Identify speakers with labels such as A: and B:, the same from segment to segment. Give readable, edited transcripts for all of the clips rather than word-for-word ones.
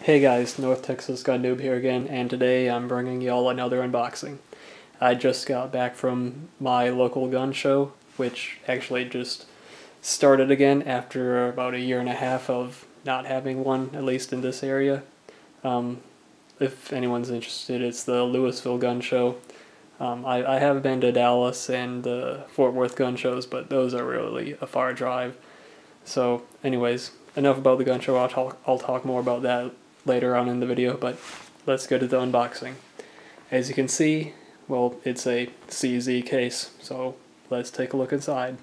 A: Hey guys, North Texas Gun Noob here again, and today I'm bringing y'all another unboxing. I just got back from my local gun show, which actually just started again after about a year and a half of not having one, at least in this area. If anyone's interested, it's the Louisville Gun Show. I have been to Dallas and the Fort Worth gun shows, but those are really a far drive. So anyways, enough about the gun show. I'll talk more about that later on in the video, but let's go to the unboxing. As you can see, well, it's a CZ case, so let's take a look inside.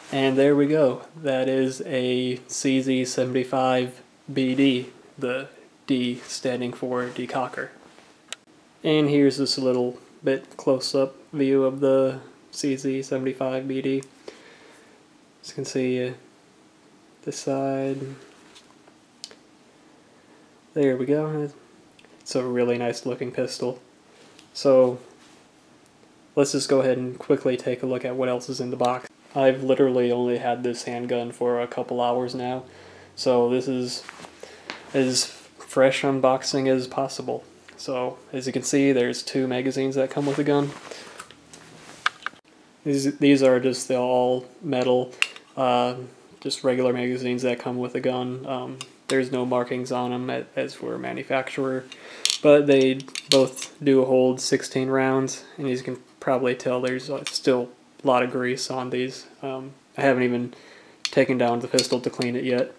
A: And there we go. That is a CZ75BD, the D standing for decocker. And here's this little bit close-up view of the CZ75BD. As you can see, this side. There we go. It's a really nice looking pistol. So let's just go ahead and quickly take a look at what else is in the box. I've literally only had this handgun for a couple hours now, so this is as fresh unboxing as possible. So as you can see, there's 2 magazines that come with the gun. These are just the all metal, just regular magazines that come with a gun. There's no markings on them as for a manufacturer, but they both do hold 16 rounds, and as you can probably tell, there's still a lot of grease on these. I haven't even taken down the pistol to clean it yet.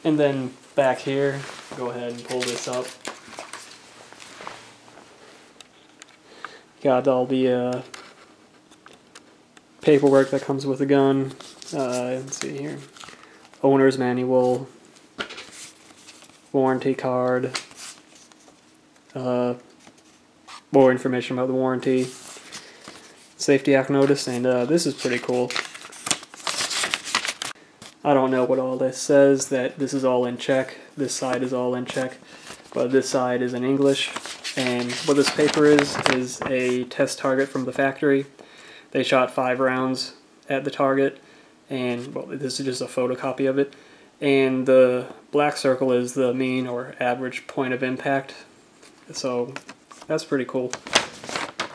A: And then back here, go ahead and pull this up. Got all the paperwork that comes with the gun. Let's see here. Owner's manual, warranty card, more information about the warranty, Safety Act notice, and this is pretty cool. I don't know what all this says, that this is all in Czech, this side is all in Czech, but this side is in English, and what this paper is a test target from the factory. They shot 5 rounds at the target, and well, this is just a photocopy of it. And the black circle is the mean or average point of impact. So that's pretty cool.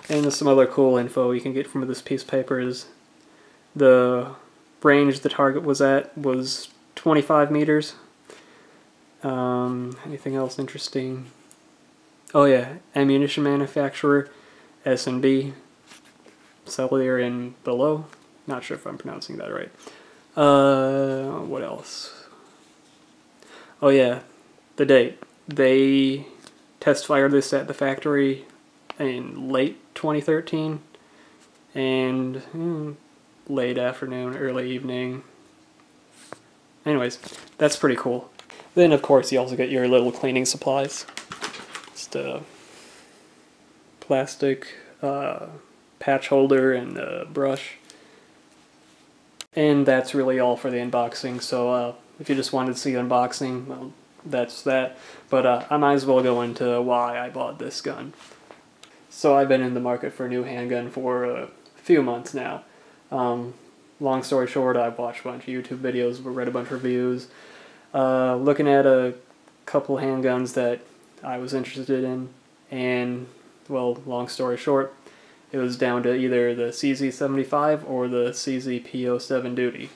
A: And there's some other cool info you can get from this piece of paper is the range the target was at was 25 meters. Anything else interesting? Oh yeah, ammunition manufacturer, S&B. Cellular and below. Not sure if I'm pronouncing that right. What else? Oh yeah, the date. They test fired this at the factory in late 2013 and late afternoon, early evening. Anyways, that's pretty cool. Then of course you also get your little cleaning supplies. Just a plastic patch holder and a brush. And that's really all for the unboxing, so if you just wanted to see unboxing, well, that's that. But I might as well go into why I bought this gun. So I've been in the market for a new handgun for a few months now. Long story short, I've watched a bunch of YouTube videos, read a bunch of reviews, looking at a couple handguns that I was interested in, and well, long story short, it was down to either the CZ75 or the CZ-P07 Duty.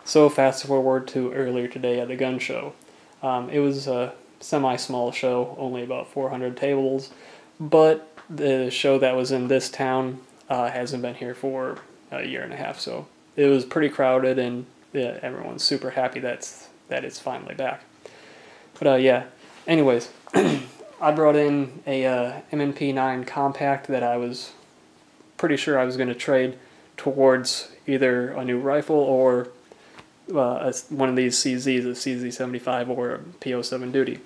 A: So fast forward to earlier today at the gun show. It was a semi-small show, only about 400 tables, but the show that was in this town hasn't been here for a year and a half, so it was pretty crowded, and yeah, everyone's super happy that it's finally back. But yeah, anyways. I brought in a M&P9 compact that I was pretty sure I was going to trade towards either a new rifle or one of these CZs, a CZ75 or a P07 Duty.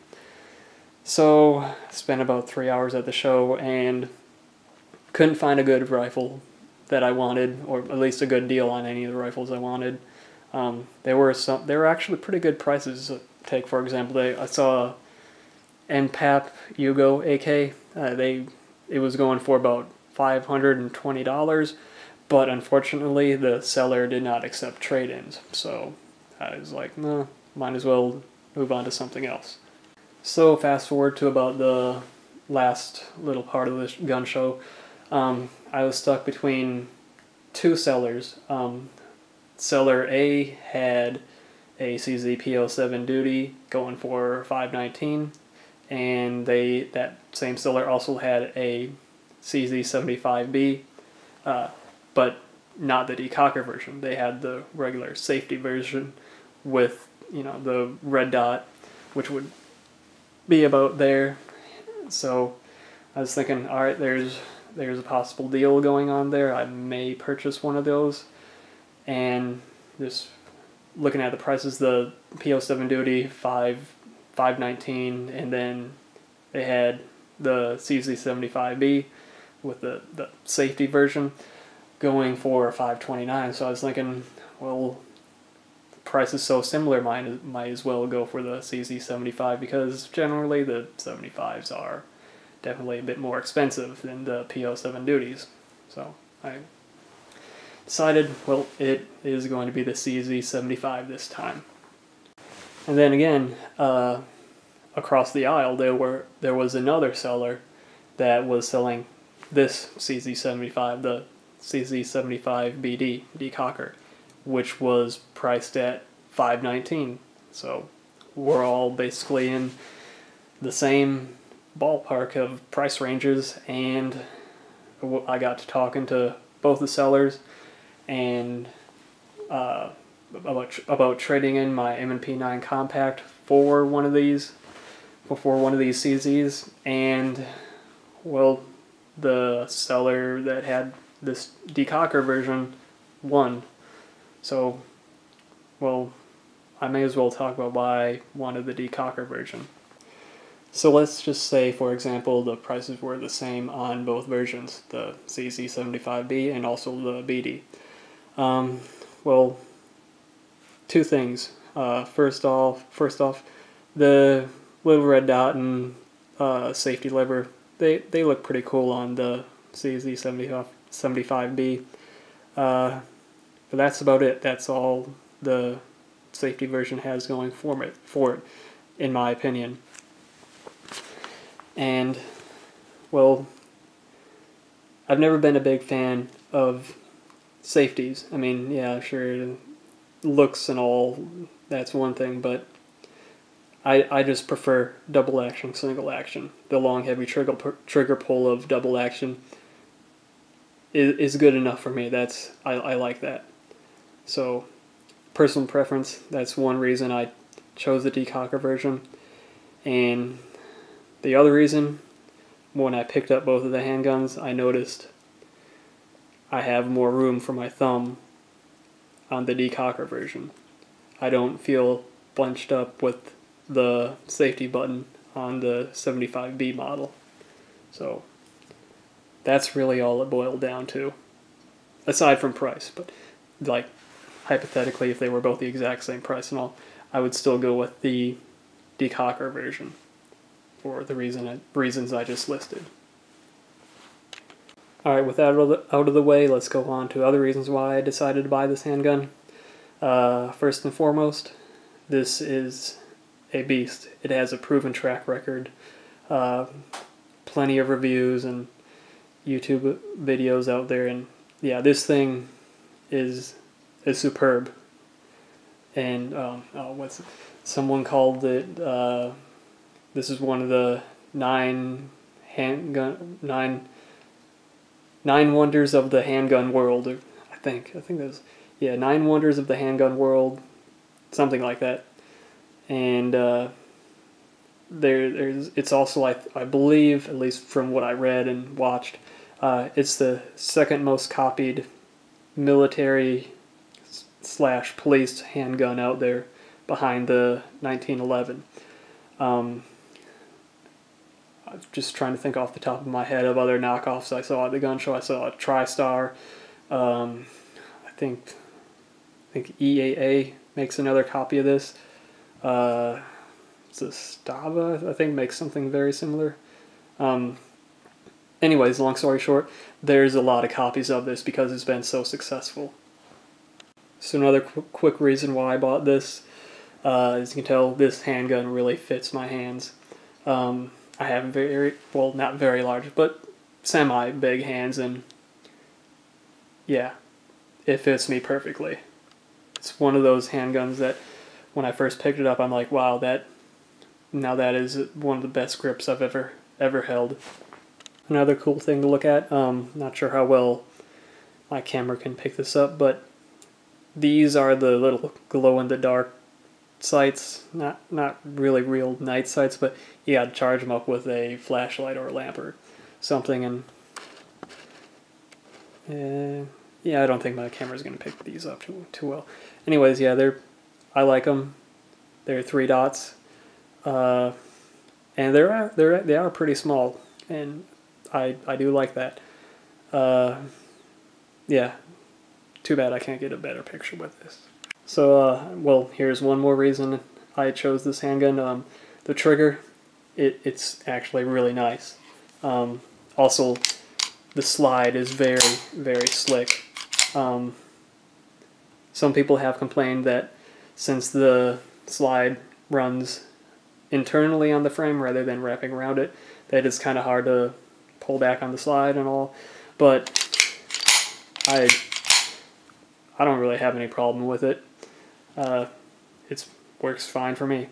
A: So I spent about 3 hours at the show and couldn't find a good rifle that I wanted, or at least a good deal on any of the rifles I wanted. There were actually pretty good prices. Take for example, I saw NPAP Yugo AK. It was going for about $520, but unfortunately the seller did not accept trade-ins, so I was like, no, might as well move on to something else. So fast forward to about the last little part of this gun show. I was stuck between two sellers. Seller A had a CZ P07 Duty going for $519, and that same seller also had a CZ75B, but not the decocker version. They had the regular safety version with, you know, the red dot, which would be about there. So I was thinking, all right, there's a possible deal going on there. I may purchase one of those. And just looking at the prices, the P07 Duty $519, and then they had the CZ75B with the safety version going for $529. So I was thinking, well, the price is so similar, might as well go for the CZ75, because generally the 75s are definitely a bit more expensive than the P07 Duties. So I decided, well, it is going to be the CZ75 this time. And then again, across the aisle, there was another seller that was selling this CZ75, the CZ75BD decocker, which was priced at $519. So we're all basically in the same ballpark of price ranges, and I got to talking to both the sellers and about trading in my M&P 9 compact for one of these CZs, and well, the seller that had this decocker version won. So, well, I may as well talk about why I wanted the decocker version. So let's just say, for example, the prices were the same on both versions, the CZ75B and also the BD. Well, two things. First off, the little red dot and safety lever, they look pretty cool on the CZ75B. But that's about it. That's all the safety version has going for it, in my opinion. And, well, I've never been a big fan of safeties. I mean, yeah, sure, looks and all, that's one thing, but I just prefer double action, single action. The long, heavy trigger pull of double action is good enough for me. I like that. So, personal preference, that's one reason I chose the decocker version. And the other reason, when I picked up both of the handguns, I noticed I have more room for my thumb on the decocker version. I don't feel bunched up with the safety button on the 75B model. So that's really all it boiled down to, aside from price. But like, hypothetically, if they were both the exact same price and all, I would still go with the decocker version for the reasons I just listed. Alright, with that out of the way, let's go on to other reasons why I decided to buy this handgun. First and foremost, this is a beast. It has a proven track record, plenty of reviews and YouTube videos out there, and yeah, this thing is superb. And someone called it, this is one of the nine wonders of the handgun world. I think there's, yeah, 9 wonders of the handgun world, something like that. And it's also, I believe, at least from what I read and watched, it's the second most copied military / police handgun out there, behind the 1911. I'm just trying to think off the top of my head of other knockoffs I saw at the gun show. I saw a TriStar. I think EAA makes another copy of this. It's a Stava, I think, makes something very similar. Anyways, long story short, there's a lot of copies of this because it's been so successful. So another quick reason why I bought this, as you can tell, this handgun really fits my hands. I have very, well, not very large, but semi-big hands, and yeah, it fits me perfectly. It's one of those handguns that when I first picked it up, I'm like, wow, that is one of the best grips I've ever held. Another cool thing to look at, not sure how well my camera can pick this up, but these are the little glow-in-the-dark sights. Not really real night sights, but you gotta charge them up with a flashlight or a lamp or something, and yeah, I don't think my camera's gonna pick these up too well. Anyways, yeah, I like them. They're 3 dots, and they are pretty small, and I do like that. Yeah, too bad I can't get a better picture with this. So, well, here's one more reason I chose this handgun. The trigger, it's actually really nice. Also, the slide is very, very slick. Some people have complained that since the slide runs internally on the frame rather than wrapping around it, that it's kind of hard to pull back on the slide and all. But I don't really have any problem with it. It works fine for me.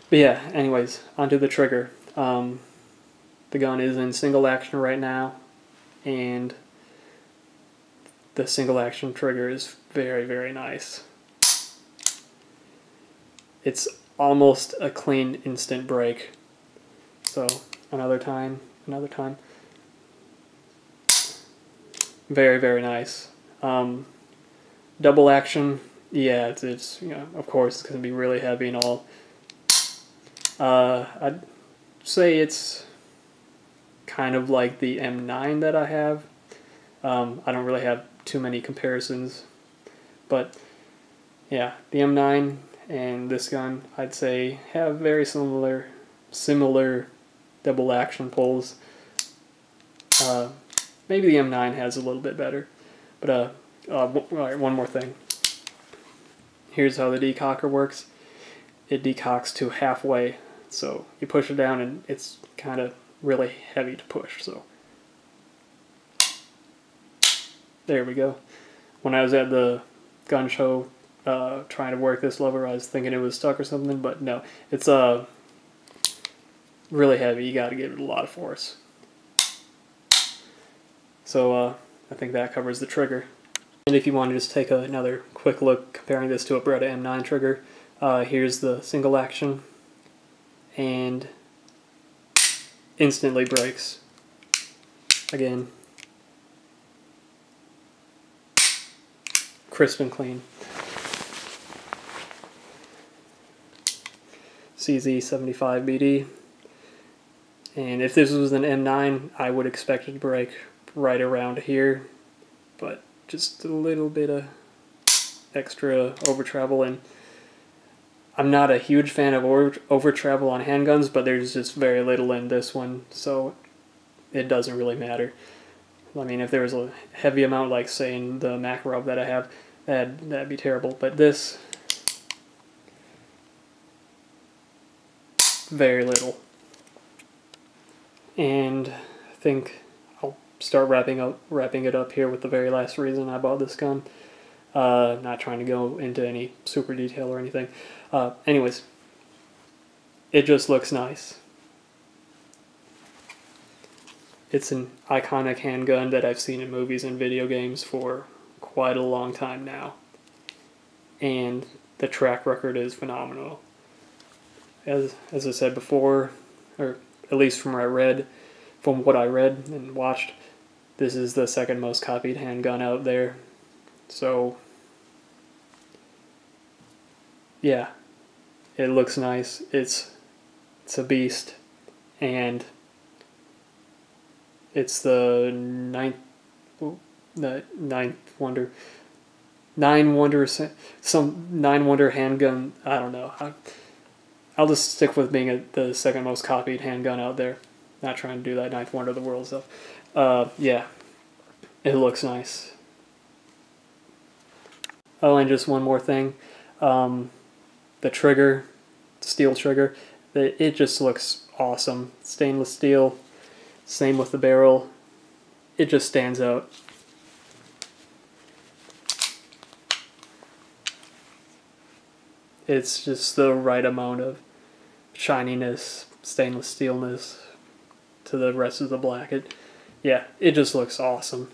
A: But yeah, anyways, onto the trigger. The gun is in single action right now, and the single action trigger is very, very nice. It's almost a clean instant break. So another time. Very, very nice. Double action, yeah, it's you know, of course, it's going to be really heavy and all. I'd say it's kind of like the M9 that I have. I don't really have too many comparisons, but yeah, the M9 and this gun, I'd say, have very similar double action pulls. Maybe the M9 has a little bit better, but alright, one more thing. Here's how the decocker works. It decocks to halfway, so you push it down and it's kind of really heavy to push, so there we go. When I was at the gun show trying to work this lever, I was thinking it was stuck or something, but no, it's really heavy. You got to give it a lot of force. So I think that covers the trigger. And if you want to just take another quick look comparing this to a Beretta M9 trigger, here's the single action, and instantly breaks. Again, crisp and clean. CZ75BD. And if this was an M9, I would expect it to break right around here, but just a little bit of extra over travel, and I'm not a huge fan of over travel on handguns, but there's just very little in this one, so it doesn't really matter. I mean, if there was a heavy amount, like say in the Makarov that I have, that'd be terrible, but this, very little. And I think I'll start wrapping it up here with the very last reason I bought this gun. Not trying to go into any super detail or anything. Anyways, it just looks nice. It's an iconic handgun that I've seen in movies and video games for quite a long time now. And the track record is phenomenal. As I said before, or at least from what I read and watched, this is the second most copied handgun out there. So yeah, it looks nice. It's a beast, and it's the ninth wonder. Nine wonder handgun. I don't know. I'll just stick with being the second most copied handgun out there. Not trying to do that ninth wonder of the world stuff. Yeah, it looks nice. Oh, and just one more thing. The trigger, steel trigger, it just looks awesome. Stainless steel, same with the barrel. It just stands out. It's just the right amount of shininess, stainless steelness to the rest of the black. Yeah, it just looks awesome.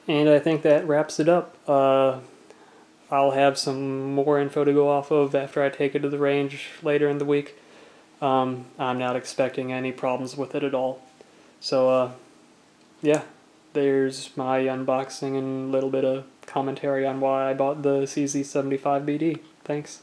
A: And I think that wraps it up. I'll have some more info to go off of after I take it to the range later in the week. I'm not expecting any problems with it at all. So, yeah, there's my unboxing and a little bit of commentary on why I bought the CZ75BD. Thanks.